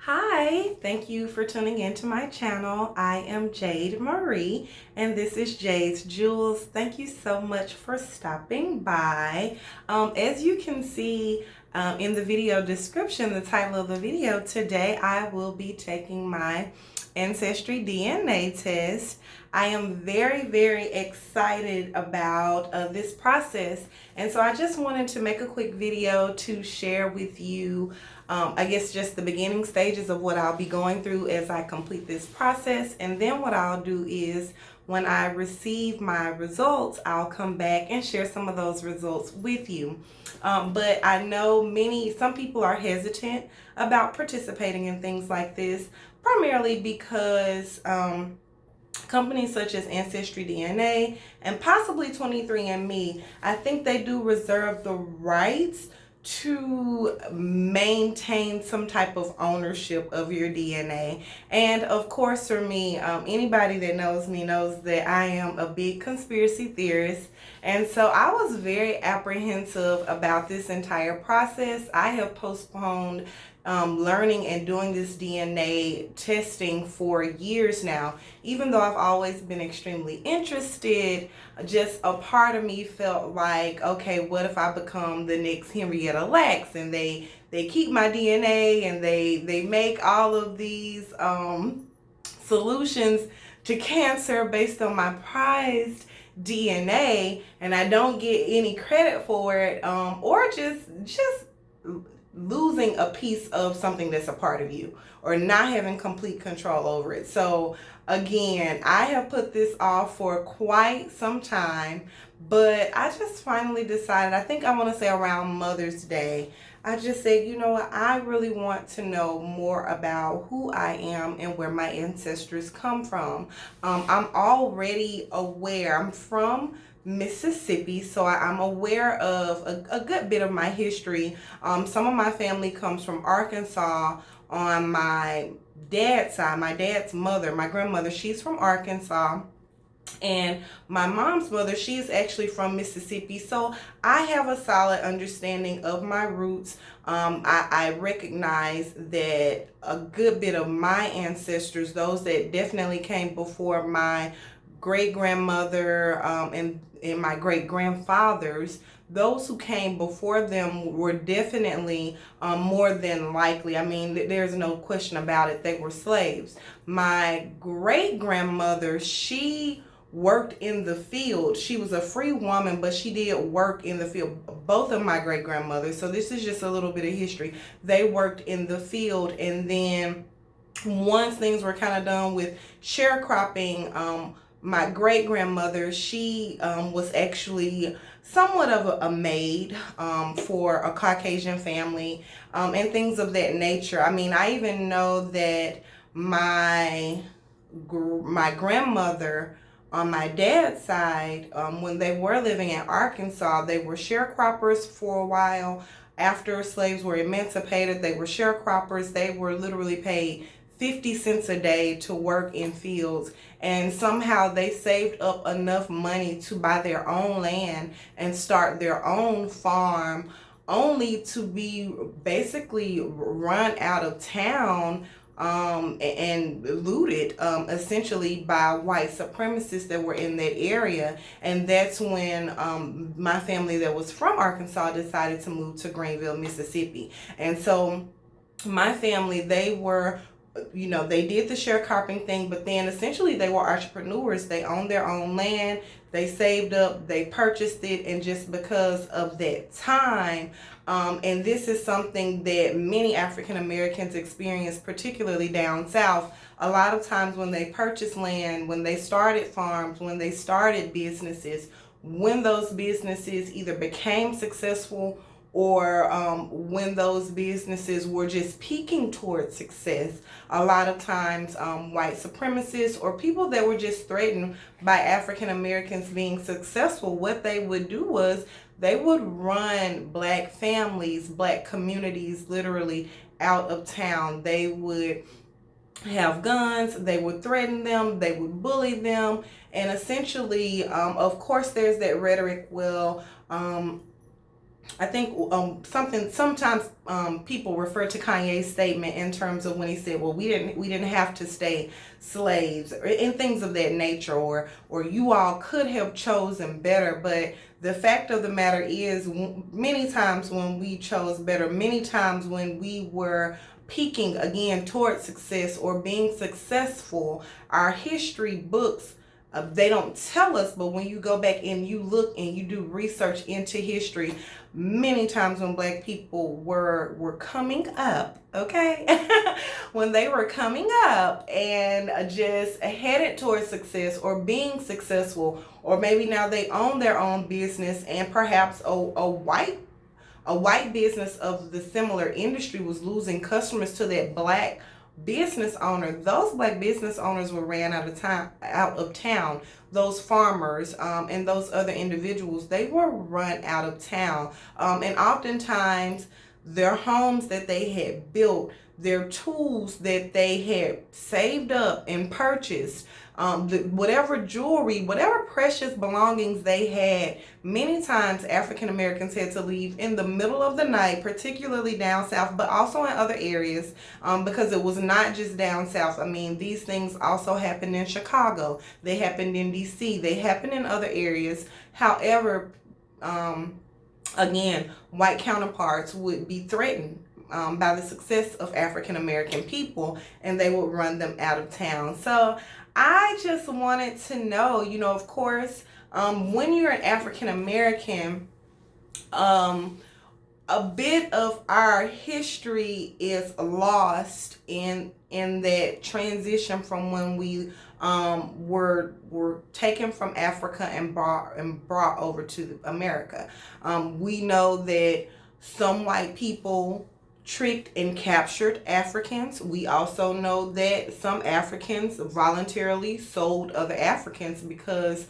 Hi, thank you for tuning into my channel. I am Jade Marie and this is Jade's Jewels. Thank you so much for stopping by. As you can see in the video description, the title of the video, today I will be taking my Ancestry DNA test. I am very excited about this process, and so I just wanted to make a quick video to share with you I guess just the beginning stages of what I'll be going through as I complete this process. And then what I'll do is when I receive my results, I'll come back and share some of those results with you. But I know some people are hesitant about participating in things like this, primarily because companies such as Ancestry DNA and possibly 23andMe, I think they do reserve the rights to maintain some type of ownership of your DNA. And of course, for me, anybody that knows me knows that I am a big conspiracy theorist. And so I was very apprehensive about this entire process. I have postponed learning and doing this DNA testing for years now. Even though I've always been extremely interested, just a part of me felt like, okay, what if I become the next Henrietta Lacks and they keep my DNA and they make all of these solutions to cancer based on my prized DNA, and I don't get any credit for it, or just losing a piece of something that's a part of you or not having complete control over it. So again, I have put this off for quite some time, but I just finally decided, I think I want to say around Mother's Day, I just said, you know what, I really want to know more about who I am and where my ancestors come from. I'm already aware, I'm from Mississippi, so I'm aware of a good bit of my history. Some of my family comes from Arkansas on my dad's side. My dad's mother, my grandmother, she's from Arkansas. And my mom's mother, she is actually from Mississippi. So I have a solid understanding of my roots. I recognize that a good bit of my ancestors, those that definitely came before my great-grandmother and my great-grandfathers, those who came before them were definitely more than likely, I mean, there's no question about it, they were slaves. My great-grandmother, she worked in the field. She was a free woman, but she did work in the field. Both of my great-grandmothers, so this is just a little bit of history, they worked in the field. And then once things were kind of done with sharecropping, my great-grandmother, she was actually somewhat of a maid for a Caucasian family, and things of that nature. I mean, I even know that my grandmother on my dad's side, when they were living in Arkansas, they were sharecroppers for a while. After slaves were emancipated, they were sharecroppers. They were literally paid 50 cents a day to work in fields, and somehow they saved up enough money to buy their own land and start their own farm, only to be basically run out of town and looted essentially by white supremacists that were in that area. And that's when my family that was from Arkansas decided to move to Greenville, Mississippi. And so my family, they were, you know, they did the sharecropping thing, but then essentially they were entrepreneurs. They owned their own land, they saved up, they purchased it, and just because of that time, and this is something that many African Americans experience, particularly down south, a lot of times when they purchased land, when they started farms, when they started businesses, when those businesses either became successful or when those businesses were just peaking towards success, a lot of times white supremacists or people that were just threatened by African Americans being successful, what they would do was they would run black families, black communities literally out of town. They would have guns, they would threaten them, they would bully them, and essentially, of course, there's that rhetoric, well, I think sometimes people refer to Kanye's statement in terms of when he said, well, we didn't have to stay slaves, and things of that nature, or you all could have chosen better. But the fact of the matter is, many times when we chose better, many times when we were peaking again towards success or being successful, our history books, they don't tell us, but when you go back and you look and you do research into history, many times when black people were coming up, okay, when they were coming up and just headed towards success or being successful, or maybe now they own their own business, and perhaps a white business of the similar industry was losing customers to that black business owner. Those black business owners were ran out of town. Those farmers, and those other individuals, they were run out of town. And oftentimes their homes that they had built, their tools that they had saved up and purchased, whatever jewelry, whatever precious belongings they had, many times African Americans had to leave in the middle of the night, particularly down south, but also in other areas, because it was not just down south. I mean, these things also happened in Chicago, they happened in DC, they happened in other areas. However, again, white counterparts would be threatened by the success of African American people, and they would run them out of town. So I just wanted to know, of course, when you're an African American, a bit of our history is lost in that transition from when we were taken from Africa and brought over to America. We know that some white people tricked and captured Africans. We also know that some Africans voluntarily sold other Africans, because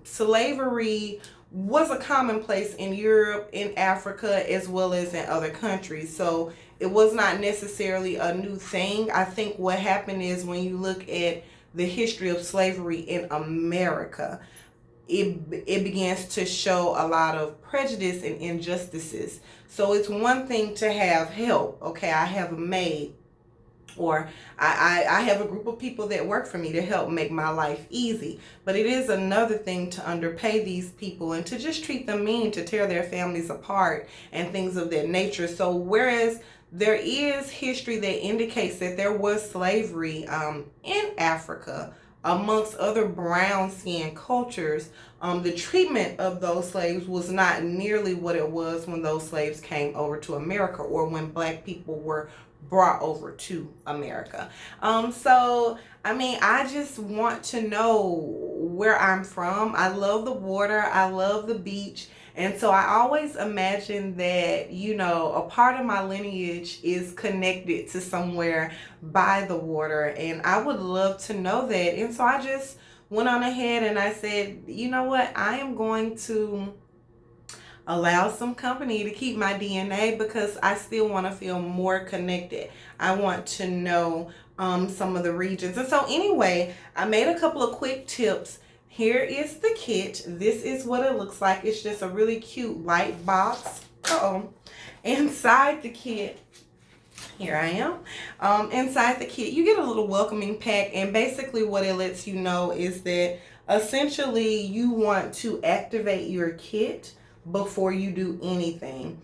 slavery was a commonplace in Europe, in Africa, as well as in other countries. So it was not necessarily a new thing. I think what happened is, when you look at the history of slavery in America, it begins to show a lot of prejudice and injustices. So it's one thing to have help. Okay, I have a maid, or I have a group of people that work for me to help make my life easy. But it is another thing to underpay these people and to just treat them mean, to tear their families apart and things of that nature. So whereas there is history that indicates that there was slavery in Africa amongst other brown skinned cultures, the treatment of those slaves was not nearly what it was when those slaves came over to America, or when black people were brought over to America. So I mean, I just want to know where I'm from. I love the water, I love the beach. And so I always imagine that, a part of my lineage is connected to somewhere by the water. And I would love to know that. And so I just went on ahead and I said, you know what? I am going to allow some company to keep my DNA, because I still want to feel more connected. I want to know some of the regions. And so anyway, I made a couple of quick tips. Here is the kit. This is what it looks like. It's just a really cute light box. Inside the kit, here I am. Inside the kit, you get a little welcoming pack, and basically what it lets you know is that essentially you want to activate your kit before you do anything.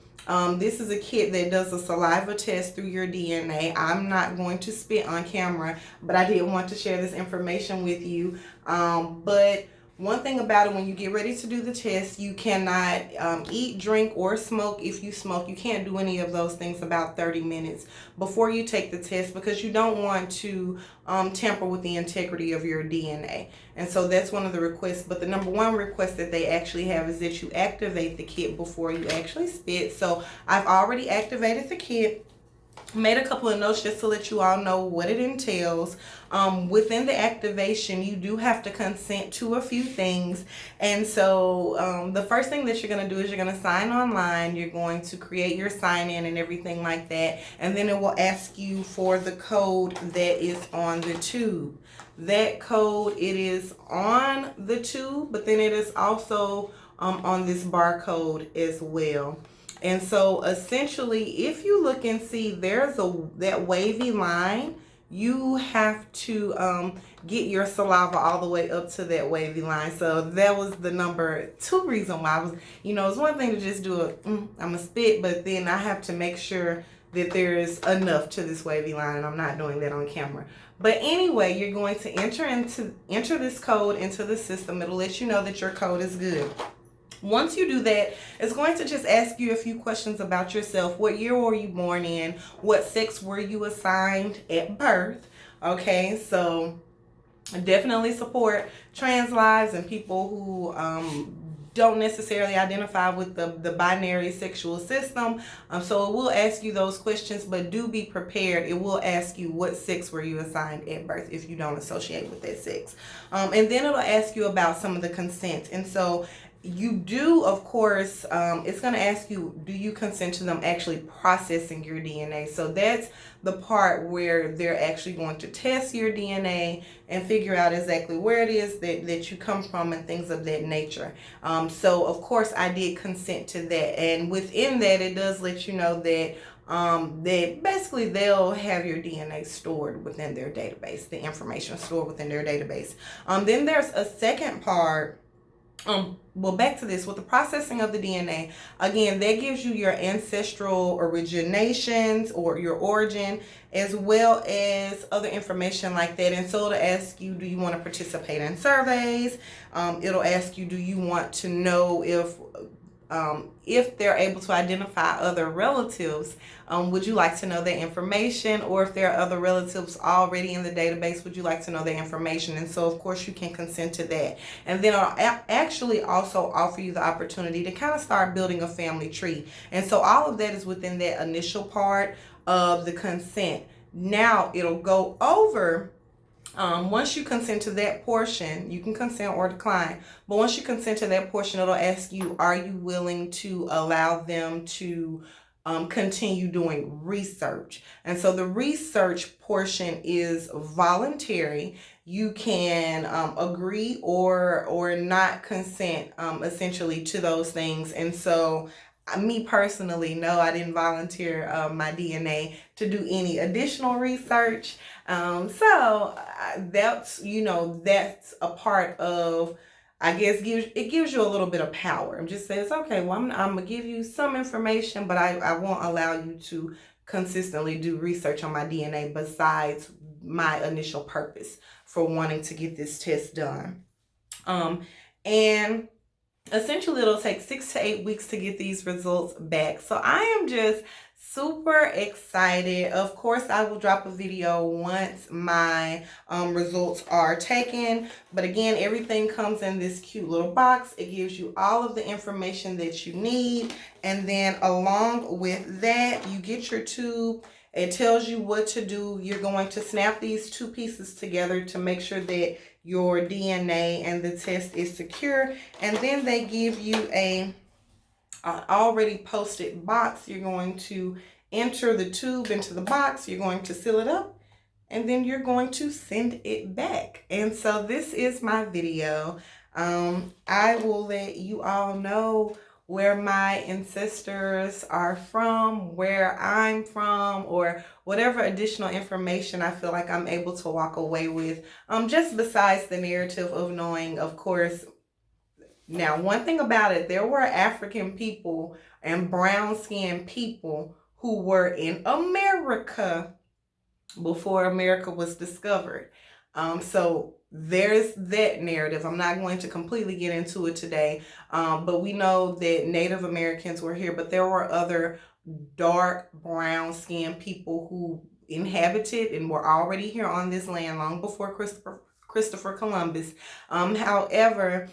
This is a kit that does a saliva test through your DNA. I'm not going to spit on camera, but I did want to share this information with you. But one thing about it, when you get ready to do the test, you cannot eat, drink, or smoke. If you smoke, you can't do any of those things about 30 minutes before you take the test, because you don't want to tamper with the integrity of your DNA. And so that's one of the requests. But the number one request that they actually have is that you activate the kit before you actually spit. So I've already activated the kit. Made a couple of notes just to let you all know what it entails. Within the activation, you do have to consent to a few things. And so the first thing that you're going to do is you're going to sign online. You're going to create your sign in and everything like that. And then it will ask you for the code that is on the tube. That code, it is on the tube, but then it is also on this barcode as well. And so essentially, if you look and see there's that wavy line, you have to get your saliva all the way up to that wavy line. So that was the number 2 reason why I was, it's one thing to just do I'm a spit, but then I have to make sure that there is enough to this wavy line, and I'm not doing that on camera. But anyway, you're going to enter this code into the system. It'll let you know that your code is good. Once you do that, it's going to just ask you a few questions about yourself. What year were you born in? What sex were you assigned at birth? Okay, so definitely support trans lives and people who don't necessarily identify with the binary sexual system. So it will ask you those questions, but do be prepared. It will ask you what sex were you assigned at birth if you don't associate with that sex. And then it'll ask you about some of the consent. And so you do, of course, it's going to ask you, do you consent to them actually processing your DNA? So that's the part where they're actually going to test your DNA and figure out exactly where it is that you come from and things of that nature. So, of course, I did consent to that. And within that, it does let you know that that basically they'll have your DNA stored within their database, the information stored within their database. Then there's a second part. Well, back to this with the processing of the DNA. Again, that gives you your ancestral originations or your origin, as well as other information like that. And so it'll ask you, do you want to participate in surveys? It'll ask you, do you want to know if they're able to identify other relatives? Would you like to know their information? Or if there are other relatives already in the database, would you like to know their information? And so, of course, you can consent to that. And then it'll actually also offer you the opportunity to kind of start building a family tree. And so all of that is within that initial part of the consent. Now it'll go over. Once you consent to that portion, you can consent or decline. But once you consent to that portion, it'll ask you, are you willing to allow them to continue doing research? And so the research portion is voluntary. You can agree or not consent essentially to those things. And so me personally, no, I didn't volunteer my DNA to do any additional research. So that's that's a part of, I guess, gives you a little bit of power. It just says, okay, well, I'm gonna give you some information, but I won't allow you to consistently do research on my DNA besides my initial purpose for wanting to get this test done. And essentially, it'll take 6 to 8 weeks to get these results back. So I am just super excited. Of course, I will drop a video once my results are taken. But again, everything comes in this cute little box. It gives you all of the information that you need. And then along with that, you get your tube. It tells you what to do. You're going to snap these 2 pieces together to make sure that your DNA and the test is secure. And then they give you a already posted box. You're going to enter the tube into the box. You're going to seal it up, and then you're going to send it back. And so this is my video. I will let you all know where my ancestors are from, where I'm from, or whatever additional information I feel like I'm able to walk away with. Just besides the narrative of knowing, of course. Now, one thing about it, there were African people and brown-skinned people who were in America before America was discovered. So there's that narrative. I'm not going to completely get into it today, but we know that Native Americans were here, but there were other dark brown-skinned people who inhabited and were already here on this land long before Christopher Columbus. However,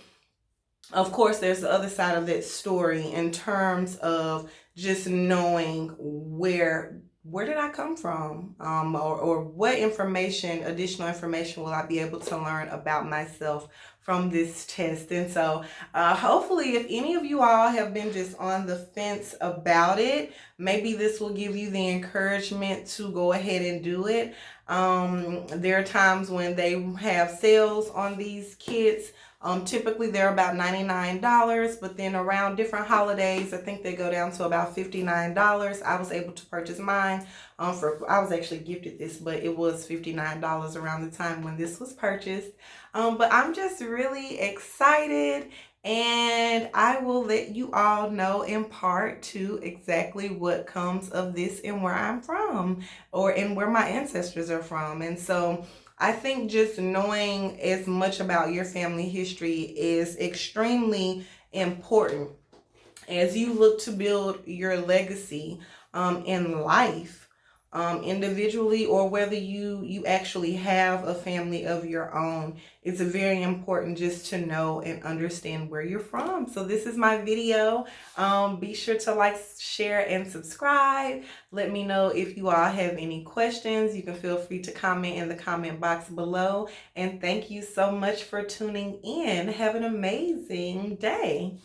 of course, there's the other side of that story in terms of just knowing where did I come from, or what information, additional information will I be able to learn about myself from this test. And so hopefully, if any of you all have been just on the fence about it, maybe this will give you the encouragement to go ahead and do it. There are times when they have sales on these kits Typically they're about $99, but then around different holidays, I think they go down to about $59. I was able to purchase mine I was actually gifted this, but it was $59 around the time when this was purchased. But I'm just really excited, and I will let you all know in part two exactly what comes of this and where I'm from, and where my ancestors are from. And so I think just knowing as much about your family history is extremely important as you look to build your legacy in life, individually, or whether you actually have a family of your own. It's very important just to know and understand where you're from. So this is my video. Be sure to like, share, and subscribe. Let me know if you all have any questions. You can feel free to comment in the comment box below. And thank you so much for tuning in. Have an amazing day.